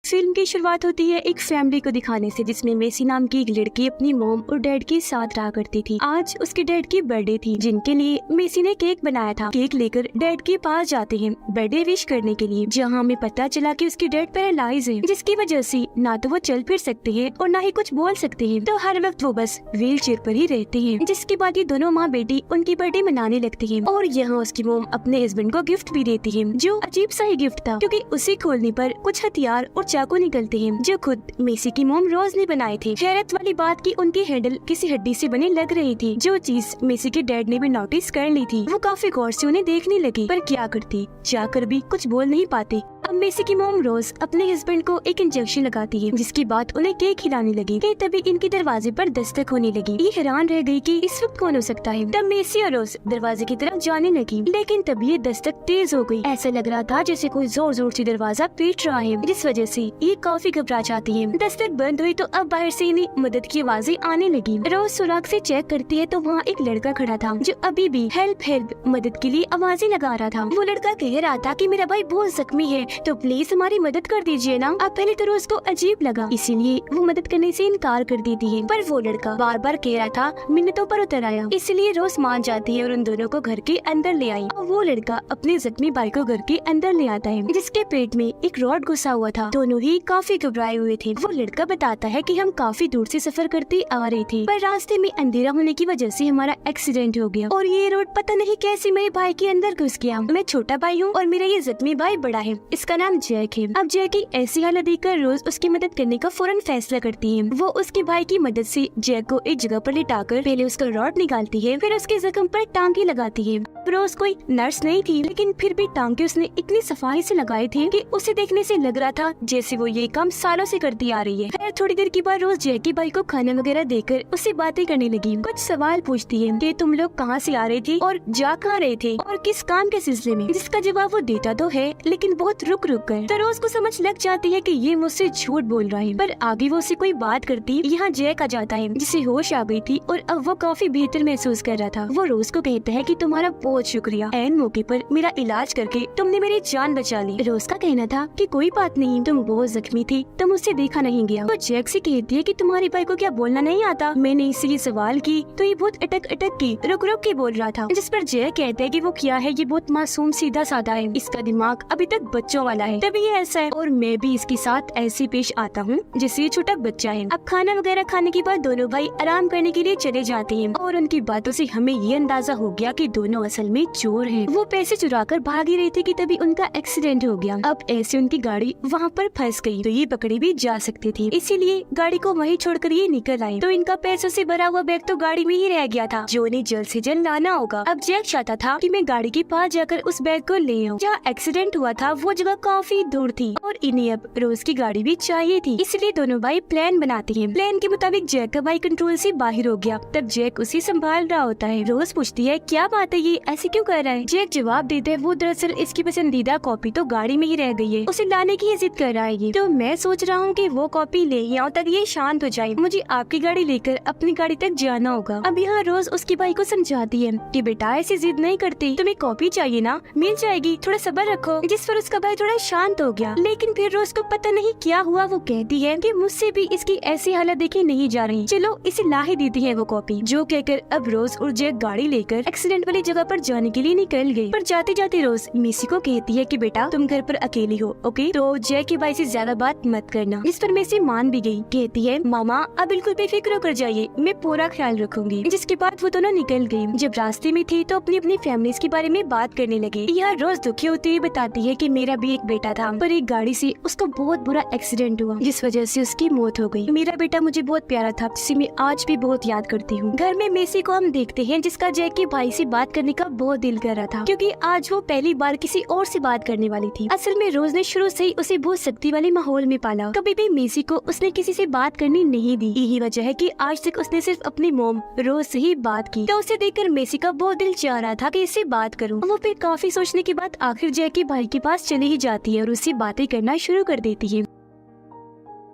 Film की शुरुआत होती है एक फैमिली को दिखाने से, जिसमें मेसी नाम की एक लड़की अपनी मॉम और डैड के साथ रहा करती थी। आज उसके डैड की बर्थडे थी, जिनके लिए मेसी ने केक बनाया था। केक लेकर डैड के पास जाते हैं बर्थडे विश करने के लिए, जहाँ हमें पता चला कि उसके डैड पैरालाइज है, जिसकी वजह से ना तो वो चल फिर सकते हैं और ना ही कुछ बोल सकते हैं। तो हर वक्त वो बस व्हील चेयर पर ही रहते हैं। जिसके बाद ये दोनों माँ बेटी उनकी बर्थडे मनाने लगती है और यहाँ उसकी मॉम अपने हस्बैंड को गिफ्ट भी देती है, जो अजीब सा ही गिफ्ट था, क्योंकि उसे खोलने पर कुछ हथियार और चाकू निकलते हैं, जो खुद मेसी की मॉम रोज ने बनाए थे। हैरत वाली बात की उनकी हैंडल किसी हड्डी से बने लग रही थी, जो चीज मेसी के डैड ने भी नोटिस कर ली थी। वो काफी गौर से उन्हें देखने लगी, पर क्या करती, जाकर भी कुछ बोल नहीं पाते। अब मेसी की मॉम रोज अपने हस्बैंड को एक इंजेक्शन लगाती है, जिसके बाद उन्हें केक खिलाने लगी कि तभी इनके दरवाजे पर दस्तक होने लगी। ये हैरान रह गई कि इस वक्त कौन हो सकता है। तब मेसी और रोज दरवाजे की तरफ जाने लगी, लेकिन तभी ये दस्तक तेज हो गई। ऐसा लग रहा था जैसे कोई जोर जोर से दरवाजा पीट रहा है, जिस वजह से ये काफी घबरा जाती है। दस्तक बंद हुई तो अब बाहर से इन्हें मदद की आवाजें आने लगी। रोज सुराग से चेक करती है तो वहाँ एक लड़का खड़ा था, जो अभी भी हेल्प हेल्प मदद के लिए आवाजें लगा रहा था। वो लड़का कह रहा था कि मेरा भाई बहुत जख्मी है, तो प्लीज हमारी मदद कर दीजिए ना। अब पहले तो रोज को अजीब लगा, इसीलिए वो मदद करने से इनकार कर देती है, पर वो लड़का बार बार कह रहा था मिन्नतों पर उतर आया, इसलिए रोज मान जाती है और उन दोनों को घर के अंदर ले आई। और वो लड़का अपने जख्मी भाई को घर के अंदर ले आता है, जिसके पेट में एक रॉड घुसा हुआ था। दोनों ही काफी घबराए हुए थे। वो लड़का बताता है कि हम काफी दूर से सफर करते आ रहे थे, पर रास्ते में अंधेरा होने की वजह से हमारा एक्सीडेंट हो गया और ये रोड पता नहीं कैसे मेरे भाई के अंदर घुस गया। मैं छोटा भाई हूँ और मेरा ये जख्मी भाई बड़ा है, इसका नाम जैक है। अब जैक की ऐसी हालत देखकर रोज उसकी मदद करने का फौरन फैसला करती है। वो उसके भाई की मदद से जैक को एक जगह पर लिटाकर पहले उसका रॉड निकालती है, फिर उसके जख्म पर टांके लगाती है। रोज कोई नर्स नहीं थी, लेकिन फिर भी टांके उसने इतनी सफाई से लगाए थे कि उसे देखने से लग रहा था जैसे वो ये काम सालों से करती आ रही है। फिर थोड़ी देर के बाद रोज जैक के भाई को खाना वगैरह देकर उससे बातें करने लगी। कुछ सवाल पूछती है कि तुम लोग कहाँ से आ रहे थे और जा कहाँ रहे थे और किस काम के सिलसिले में, जिसका जवाब वो देता तो है लेकिन बहुत रुक रुक कर। तो रोज को समझ लग जाती है कि ये मुझसे झूठ बोल रहा है, पर आगे वो उससे कोई बात करती यहाँ जैक आ जाता है, जिसे होश आ गई थी और अब वो काफी बेहतर महसूस कर रहा था। वो रोज को कहता है कि तुम्हारा बहुत शुक्रिया, ऐन मौके पर मेरा इलाज करके तुमने मेरी जान बचा ली। रोज का कहना था कि कोई बात नहीं, तुम बहुत जख्मी थी, तुम उससे देखा नहीं गया। वो जैक से कहती है कि तुम्हारे भाई को क्या बोलना नहीं आता। मैंने इससे ये सवाल की तो ये बहुत अटक अटक की रुक रुक के बोल रहा था, जिस पर जैक कहता है कि वो क्या है, ये बहुत मासूम सीधा साधा है, इसका दिमाग अभी तक बच्चों वाला है, तभी ये ऐसा है और मैं भी इसके साथ ऐसे पेश आता हूँ जैसे ये छोटा बच्चा है। अब खाना वगैरह खाने के बाद दोनों भाई आराम करने के लिए चले जाते हैं और उनकी बातों से हमें ये अंदाजा हो गया कि दोनों असल में चोर हैं। वो पैसे चुरा कर भाग ही रही थी कि तभी उनका एक्सीडेंट हो गया। अब ऐसे उनकी गाड़ी वहाँ पर फंस गई, तो ये पकड़ी भी जा सकती थी, इसीलिए गाड़ी को वहीं छोड़कर ये निकल आए। तो इनका पैसों से भरा हुआ बैग तो गाड़ी में ही रह गया था, जो उन्हें जल्द से जल्द लाना होगा। अब जैक चाहता था कि मैं गाड़ी के पास जाकर उस बैग को ले आऊं। जहाँ एक्सीडेंट हुआ था वो जगह काफी दूर थी और इन्हें अब रोज की गाड़ी भी चाहिए थी, इसलिए दोनों भाई प्लान बनाते हैं। प्लान के मुताबिक जैक का भाई कंट्रोल से बाहर हो गया। तब जैक उसे संभाल रहा होता है। रोज पूछती है क्या बात है, ये ऐसे क्यों कर रहा है। जैक जवाब देते है वो दरअसल इसकी पसंदीदा कॉपी तो गाड़ी में ही रह गई है, उसे लाने की जिद कर रहा है ये। तो मैं सोच रहा हूँ कि वो कॉपी ले यहाँ तक ये शांत हो जाए, मुझे आपकी गाड़ी लेकर अपनी गाड़ी तक जाना होगा। अब यहाँ रोज उसके भाई को समझाती है कि बेटा ऐसी जिद नहीं करती, तुम्हें कॉपी चाहिए ना, मिल जाएगी, थोड़ा सब्र रखो। जिस पर उसका भाई थोड़ा शांत हो गया, लेकिन फिर रोज को पता नहीं क्या हुआ, वो कहती है कि मुझसे भी इसकी ऐसी हालत देखी नहीं जा रही, चलो इसे ला ही देती है वो कॉपी। जो कहकर अब रोज और जैक गाड़ी लेकर एक्सीडेंट वाली जगह पर जाने के लिए निकल गई। पर जाते जाते रोज मेसी को कहती है कि बेटा तुम घर पर अकेली हो, ओके, तो जैक के भाई से ज्यादा बात मत करना। इस पर मेसी मान भी गई, कहती है मामा अब बिल्कुल बेफिक्र होकर जाइए, मैं पूरा ख्याल रखूंगी। जिसके बाद वो दोनों निकल गयी। जब रास्ते में थी तो अपनी अपनी फैमिलीज के बारे में बात करने लगे। यह रोज दुखी होती हुई बताती है कि मेरा भी एक बेटा था, पर एक गाड़ी से उसको बहुत बुरा एक्सीडेंट हुआ, जिस वजह से उसकी मौत हो गई। मेरा बेटा मुझे बहुत प्यारा था, जिसे मैं आज भी बहुत याद करती हूँ। घर में मेसी को हम देखते हैं, जिसका जैक के भाई से बात करने का बहुत दिल कर रहा था, क्योंकि आज वो पहली बार किसी और से बात करने वाली थी। असल में रोज ने शुरू से ही उसे बहुत सख्ती वाले माहौल में पाला, कभी भी मेसी को उसने किसी से बात करनी नहीं दी। यही वजह है कि आज तक उसने सिर्फ अपनी मोम रोज से ही बात की। तो उसे देखकर मेसी का बहुत दिल चाह रहा था कि इससे बात करूं। वो फिर काफी सोचने के बाद आखिर जैक के भाई के पास चली ही जाती है और उससे बातें करना शुरू कर देती है।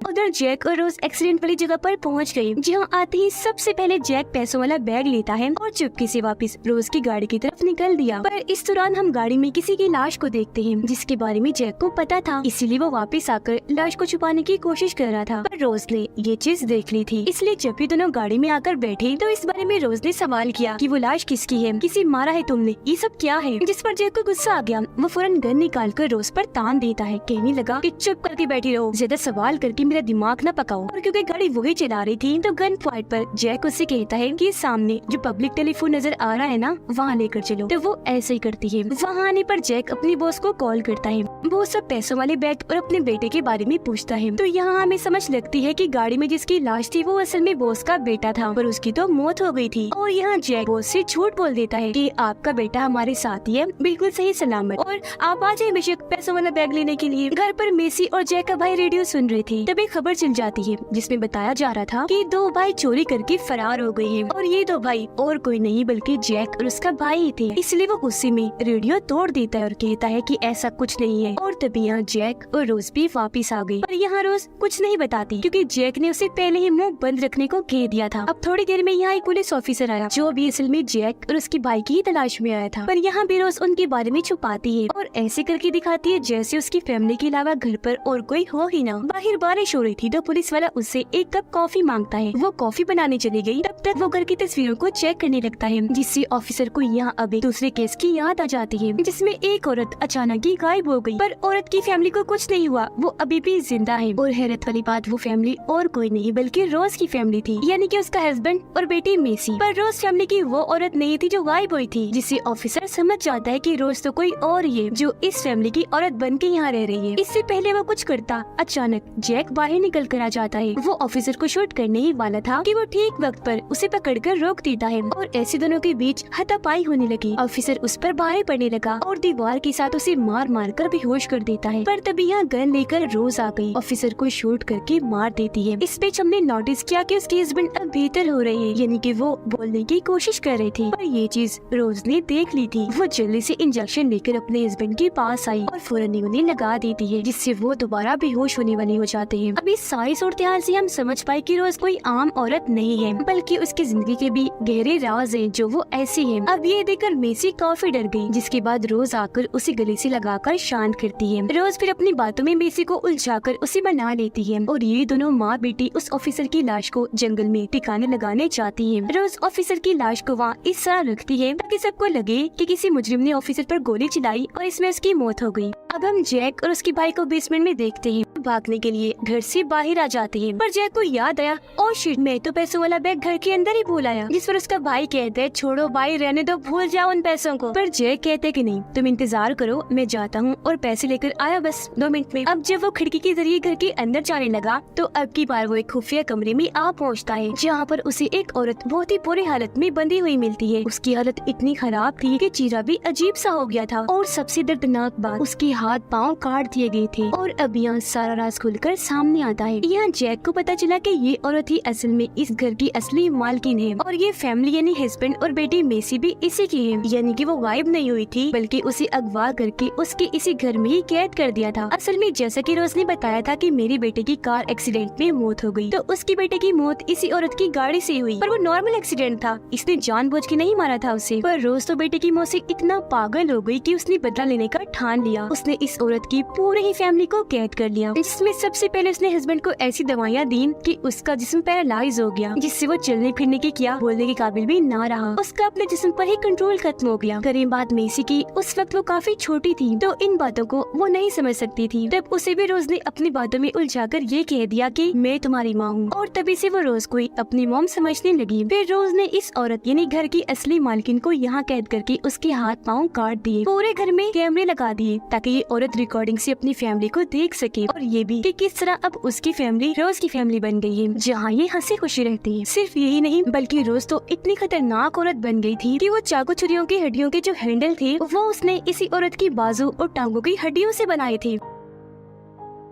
उधर जैक और रोज एक्सीडेंट वाली जगह पर पहुंच गए, जहां आते ही सबसे पहले जैक पैसों वाला बैग लेता है और चुपके से वापस रोज की गाड़ी की तरफ निकल दिया। पर इस दौरान हम गाड़ी में किसी की लाश को देखते हैं, जिसके बारे में जैक को पता था, इसीलिए वो वापस आकर लाश को छुपाने की कोशिश कर रहा था। पर रोज ने ये चीज देख ली थी, इसलिए जब भी दोनों गाड़ी में आकर बैठे तो इस बारे में रोज ने सवाल किया कि वो लाश किसकी है, किसी मारा है तुमने, ये सब क्या है। जिस पर जैक को गुस्सा आ गया, वो फौरन गन निकाल कर रोज पर तान देता है। कहने लगा कि चुप करके बैठी रहो, ज्यादा सवाल करके मेरा दिमाग न पकाओ। और क्योंकि गाड़ी वही चला रही थी तो गन पॉइंट पर जैक उससे कहता है कि सामने जो पब्लिक टेलीफोन नजर आ रहा है ना, वहाँ लेकर चलो। तो वो ऐसे ही करती है। वहाँ आने पर जैक अपनी बॉस को कॉल करता है। वो सब पैसों वाले बैग और अपने बेटे के बारे में पूछता है। तो यहाँ हमें समझ लगती है कि गाड़ी में जिसकी लाश थी वो असल में बॉस का बेटा था, पर उसकी तो मौत हो गई थी। और यहाँ जैक बॉस से झूठ बोल देता है कि आपका बेटा हमारे साथ ही है, बिल्कुल सही सलामत, और आप आ जाए बेशक पैसों वाला बैग लेने के लिए। घर पर मेसी और जैक का भाई रेडियो सुन रहे थे, तभी खबर चल जाती है जिसमें बताया जा रहा था कि दो भाई चोरी करके फरार हो गए हैं, और ये दो भाई और कोई नहीं बल्कि जैक और उसका भाई ही थे। इसलिए वो गुस्से में रेडियो तोड़ देता है और कहता है कि ऐसा कुछ नहीं है। और तभी यहाँ जैक और रोज भी वापिस आ गई। पर यहाँ रोज कुछ नहीं बताती, क्योंकि जैक ने उसे पहले ही मुंह बंद रखने को कह दिया था। अब थोड़ी देर में यहाँ एक पुलिस ऑफिसर आया, जो भी असल में जैक और उसके भाई की तलाश में आया था। पर यहाँ भी रोज उनके बारे में छुपाती है और ऐसे करके दिखाती है जैसे उसकी फैमिली के अलावा घर पर और कोई हो ही ना। बाहर बारिश हो रही थी तो पुलिस वाला उससे एक कप कॉफी मांगता है। वो कॉफी बनाने चली गई, तब तक वो घर की तस्वीरों को चेक करने लगता है, जिससे ऑफिसर को यहाँ अब एक दूसरे केस की याद आ जाती है, जिसमें एक औरत अचानक ही गायब हो गई। पर औरत की फैमिली को कुछ नहीं हुआ, वो अभी भी जिंदा है। और हैरत वाली बात, वो फैमिली और कोई नहीं बल्कि रोज की फैमिली थी, यानी कि उसका हस्बैंड और बेटी मेसी। पर रोज फैमिली की वो औरत नहीं थी जो गायब हुई थी, जिससे ऑफिसर समझ जाता है कि रोज तो कोई और ही है जो इस फैमिली की औरत बन के यहाँ रह रही है। इससे पहले वो कुछ करता, अचानक जैक बाहर निकल कर आ जाता है। वो ऑफिसर को शूट करने ही वाला था कि वो ठीक वक्त पर उसे पकड़कर रोक देता है और ऐसे दोनों के बीच हाथापाई होने लगी। ऑफिसर उस पर भारी पड़ने लगा और दीवार के साथ उसे मार मार कर बेहोश कर देता है। पर तभी यहाँ गन लेकर रोज आ गई, ऑफिसर को शूट करके मार देती है। इस बीच हमने नोटिस किया कि उसके हस्बैंड अब बेहतर हो रहे हैं, यानी कि वो बोलने की कोशिश कर रहे थे। पर ये चीज रोज ने देख ली थी। वो जल्दी से इंजेक्शन लेकर अपने हस्बैंड के पास आई और फौरन उन्हें लगा देती है, जिससे वो दोबारा बेहोश होने वाले हो जाते हैं। अब इस सारी सूरत हाल से हम समझ पाए कि रोज कोई आम औरत नहीं है, बल्कि उसकी जिंदगी के भी गहरे राज हैं जो वो ऐसी है। अब ये देखकर मेसी काफी डर गई, जिसके बाद रोज आकर उसे गले से लगाकर शांत करती है। रोज फिर अपनी बातों में मेसी को उलझाकर उसे मना लेती है और ये दोनों माँ बेटी उस ऑफिसर की लाश को जंगल में ठिकाने लगाने चाहती है। रोज ऑफिसर की लाश को वहाँ इस तरह रखती है ताकि सबको लगे कि किसी मुजरिम ने ऑफिसर पर गोली चलाई और इसमें उसकी मौत हो गई। अब हम जैक और उसके भाई को बेसमेंट में देखते हैं। भागने के लिए घर से बाहर आ जाते हैं, पर जैक को याद आया, ओ शिट, मैं तो पैसों वाला बैग घर के अंदर ही भूल आया। जिस पर उसका भाई कहता है, छोड़ो भाई, रहने दो, भूल जाओ उन पैसों को। पर जैक कहते है कि नहीं, तुम इंतजार करो, मैं जाता हूँ और पैसे लेकर आया बस 2 मिनट में। अब जब वो खिड़की के जरिए घर के अंदर जाने लगा तो अब की बार वो एक खुफिया कमरे में आ पहुँचता है, जहाँ पर उसे एक औरत बहुत ही बुरी हालत में बंधी हुई मिलती है। उसकी हालत इतनी खराब थी कि चेहरा भी अजीब सा हो गया था, और सबसे दर्दनाक बात, उसके हाथ पाँव काट दिए गए थे। और अब यहाँ सारा राज खुलकर सामने आता है। यहाँ जैक को पता चला कि ये औरत ही असल में इस घर की असली मालकिन है, और ये फैमिली यानी हस्बैंड और बेटी मेसी भी इसी की है, यानी कि वो गायब नहीं हुई थी बल्कि उसे अगवा करके उसके इसी घर में ही कैद कर दिया था। असल में जैसा कि रोज ने बताया था कि मेरी बेटे की कार एक्सीडेंट में मौत हो गई, तो उसकी बेटे की मौत इसी औरत की गाड़ी से हुई, पर वो नॉर्मल एक्सीडेंट था, इसने जानबूझ के नहीं मारा था उसे। पर रोज तो बेटे की मौत से इतना पागल हो गई कि उसने बदला लेने का ठान लिया। उसने इस औरत की पूरी ही फैमिली को कैद कर लिया। इसमें सबसे पहले उसने हस्बैंड को ऐसी दवाइयाँ दी कि उसका जिस्म पैरालाइज हो गया, जिससे वो चलने फिरने के क्या बोलने के काबिल भी ना रहा। उसका अपने जिस्म पर ही कंट्रोल खत्म हो गया। करें बात मेसी की, उस वक्त वो काफी छोटी थी तो इन बातों को वो नहीं समझ सकती थी। तब उसे भी रोज ने अपनी बातों में उलझाकर ये कह दिया कि मैं तुम्हारी माँ हूँ, और तभी से वो रोज को अपनी मॉम समझने लगी। फिर रोज ने इस औरत यानी घर की असली मालकिन को यहाँ कैद करके उसके हाथ पाँव काट दिए। पूरे घर में कैमरे लगा दिए ताकि ये औरत रिकॉर्डिंग से अपनी फैमिली को देख सके, और ये भी कि किस तरह अब उसकी फैमिली रोज की फैमिली बन गई है, जहाँ ये हंसी खुशी रहती है। सिर्फ यही नहीं बल्कि रोज तो इतनी खतरनाक औरत बन गई थी कि वो चाकू छुरियों की हड्डियों के जो हैंडल थे वो उसने इसी औरत की बाजू और टांगों की हड्डियों से बनाए थे।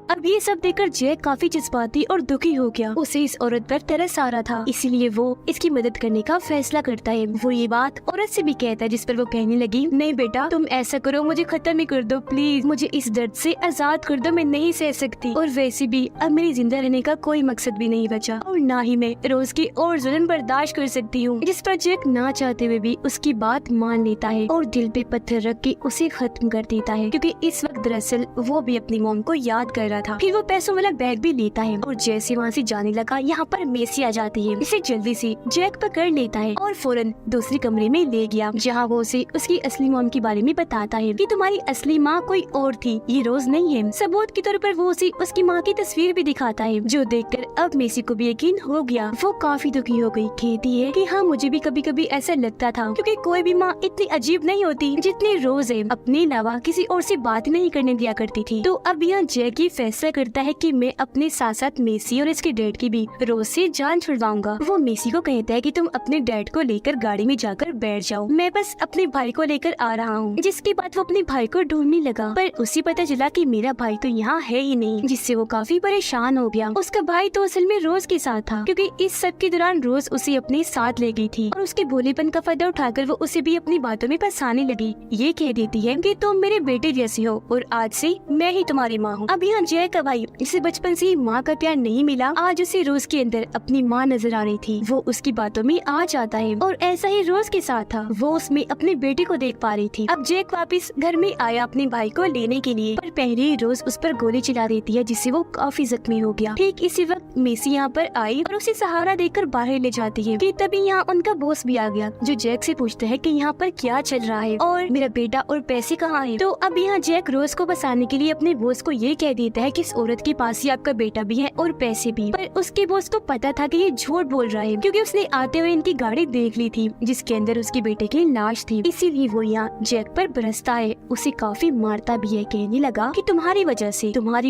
अब ये सब देखकर जैक काफी जज्बाती और दुखी हो गया। उसे इस औरत पर तरस आ रहा था, इसीलिए वो इसकी मदद करने का फैसला करता है। वो ये बात औरत से भी कहता है, जिस पर वो कहने लगी, नहीं बेटा तुम ऐसा करो, मुझे खत्म ही कर दो प्लीज, मुझे इस दर्द से आजाद कर दो, मैं नहीं सह सकती। और वैसे भी अब मेरी जिंदा रहने का कोई मकसद भी नहीं बचा और ना ही मैं रोज की और जुल्म बर्दाश्त कर सकती हूँ। जिस पर जैक ना चाहते हुए भी उसकी बात मान लेता है और दिल पे पत्थर रख के उसे खत्म कर देता है, क्योंकि इस वक्त दरअसल वो भी अपनी मॉम को याद कर रहा था। फिर वो पैसों वाला बैग भी लेता है और जैसे वहाँ से जाने लगा, यहाँ पर मेसी आ जाती है। इसे जल्दी से जैक पकड़ लेता है और फौरन दूसरे कमरे में ले गया, जहाँ वो उसे उसकी असली मॉम के बारे में बताता है कि तुम्हारी असली माँ कोई और थी, ये रोज नहीं है। सबूत के तौर पर वो उसे उसकी माँ की तस्वीर भी दिखाता है, जो देखकर अब मेसी को भी यकीन हो गया। वो काफी दुखी हो गई, कहती है कि हाँ मुझे भी कभी कभी ऐसा लगता था, क्योंकि कोई भी माँ इतनी अजीब नहीं होती जितनी रोज है, अपने अलावा किसी और से बात नहीं करने दिया करती थी। तो अब यहाँ जैक ये फैसला करता है कि मैं अपने साथ साथ मेसी और इसके डैड की भी रोज से जान छुड़वाऊंगा। वो मेसी को कहता है कि तुम अपने डैड को लेकर गाड़ी में जाकर बैठ जाओ, मैं बस अपने भाई को लेकर आ रहा हूँ। जिसके बाद वो अपने भाई को ढूंढने लगा, पर उसे पता चला कि मेरा भाई तो यहाँ है ही नहीं, जिससे वो काफी परेशान हो गया। उसका भाई तो असल में रोज के साथ था, क्योंकि इस सब के दौरान रोज उसे अपने साथ ले गई थी और उसके भोलेपन का फायदा उठाकर वो उसे भी अपनी बातों में फंसाने लगी। ये कह देती है कि तुम मेरे बेटे जैसे हो और आज से मैं ही तुम्हारी माँ हूँ। अब यहाँ जैक का भाई, जिसे बचपन से माँ का प्यार नहीं मिला, आज उसे रोज के अंदर अपनी माँ नजर आ रही थी। वो उसकी बातों में आ जाता है और ऐसा ही रोज के साथ था, वो उसमें अपने बेटे को देख पा रही थी। अब जैक वापस घर में आया अपने भाई को लेने के लिए, पर पहले ही रोज उस पर गोली चला देती है, जिससे वो काफी जख्मी हो गया। ठीक इसी वक्त मेसी यहाँ पर आई और उसे सहारा देकर बाहर ले जाती है कि तभी यहाँ उनका बॉस भी आ गया, जो जैक से पूछता है कि यहाँ पर क्या चल रहा है और मेरा बेटा और पैसे कहाँ हैं। तो अब यहाँ जैक रोज को बसाने के लिए अपने बॉस को ये कह देता है कि इस औरत के पास ही आपका बेटा भी है और पैसे भी। पर उसके बॉस को पता था कि ये झूठ बोल रहा है, क्योंकि उसने आते हुए इनकी गाड़ी देख ली थी, जिसके अंदर उसके बेटे की लाश थी। इसीलिए वो यहाँ जैक पर बरसता है, उसे काफी मारता भी है, कहने लगा कि तुम्हारी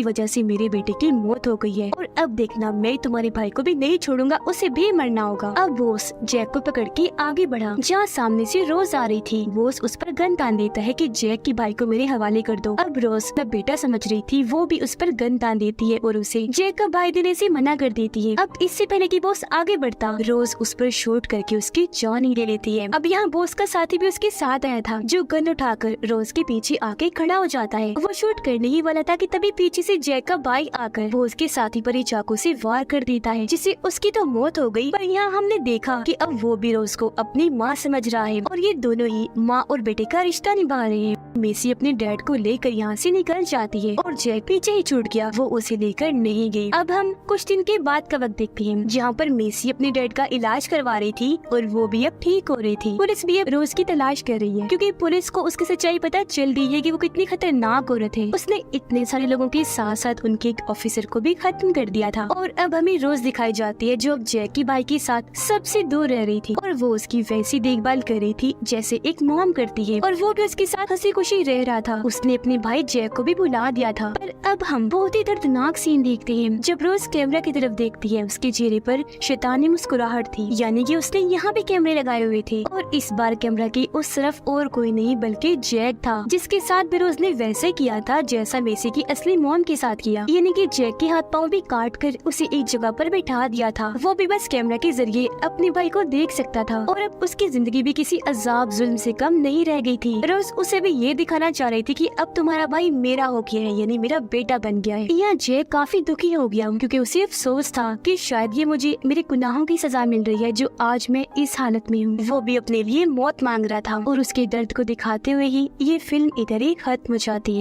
वजह से मेरे बेटे की मौत हो गई है और अब देखना मैं तुम्हारे भाई को भी नहीं छोड़ूंगा, उसे भी मरना होगा। अब बॉस जैक को पकड़ के आगे बढ़ा, जहाँ सामने से रोज आ रही थी। बॉस उस पर गन तान देता है कि जैक की भाई को मेरे हवाले कर दो। अब रोज अपना बेटा समझ रही थी, वो भी उस पर गन तान देती है और उसे जैक का भाई देने से मना कर देती है। अब इससे पहले कि बॉस आगे बढ़ता, रोज उस पर शूट करके उसकी जान ही ले लेती है। अब यहाँ बॉस का साथी भी उसके साथ आया था, जो गन उठाकर रोज के पीछे आके खड़ा हो जाता है। वो शूट करने ही वाला था कि तभी पीछे से जैक का भाई आकर वो उसके साथी पर ही चाकू से वार कर देता है, जिससे उसकी तो मौत हो गई। पर यहाँ हमने देखा कि अब वो भी रोज को अपनी माँ समझ रहा है और ये दोनों ही माँ और बेटे का रिश्ता निभा रहे हैं। मेसी अपने डैड को लेकर यहाँ से निकल जाती है और जैक पीछे ही छूट गया, वो उसे लेकर नहीं गई। अब हम कुछ दिन के बाद का वक्त देखते हैं, जहाँ पर मेसी अपने डैड का इलाज करवा रही थी और वो भी अब ठीक हो रही थी। पुलिस भी अब रोज की तलाश कर रही है, क्योंकि पुलिस को उसकी सच्चाई पता चल गई है कि वो कितनी खतरनाक औरत है। उसने इतने सारे लोगों के साथ साथ उनके एक ऑफिसर को भी खत्म कर दिया था। और अब हमें रोज दिखाई जाती है, जो अब जैक की भाई के साथ सबसे दूर रह रही थी और वो उसकी वैसी देखभाल कर रही थी जैसे एक मॉम करती है, और वो भी उसके साथ हंसी खुशी रह रहा था। उसने अपने भाई जैक को भी बुला दिया था। पर अब हम बहुत ही दर्दनाक सीन देखते हैं, जब रोज कैमरा की तरफ देखती है, उसके चेहरे पर शैतानी मुस्कुराहट थी, यानी कि उसने यहाँ भी कैमरे लगाए हुए थे और इस बार कैमरा की उस तरफ और कोई नहीं बल्कि जैक था, जिसके साथ भी रोज ने वैसे किया था जैसा मेसी की असली मॉम के साथ किया, यानी कि जैक के हाथ पाँव भी काट कर उसे एक जगह पर बैठा दिया था। वो भी बस कैमरा के जरिए अपने भाई को देख सकता था और अब उसकी जिंदगी भी किसी अजाब जुल्म से कम नहीं रह गई थी। रोज उसे भी ये दिखाना चाह रही थी कि अब तुम्हारा भाई मेरा हो गया है, यानी मेरा बेटा बन गया है। यहाँ जैक काफी दुखी हो गया, क्योंकि उसे अफसोस था कि शायद ये मुझे मेरे गुनाहों की सजा मिल रही है, जो आज मैं इस हालत में हूँ। वो भी अपने लिए मौत मांग रहा था और उसके दर्द को दिखाते हुए ही ये फिल्म इधर ही खत्म हो जाती है।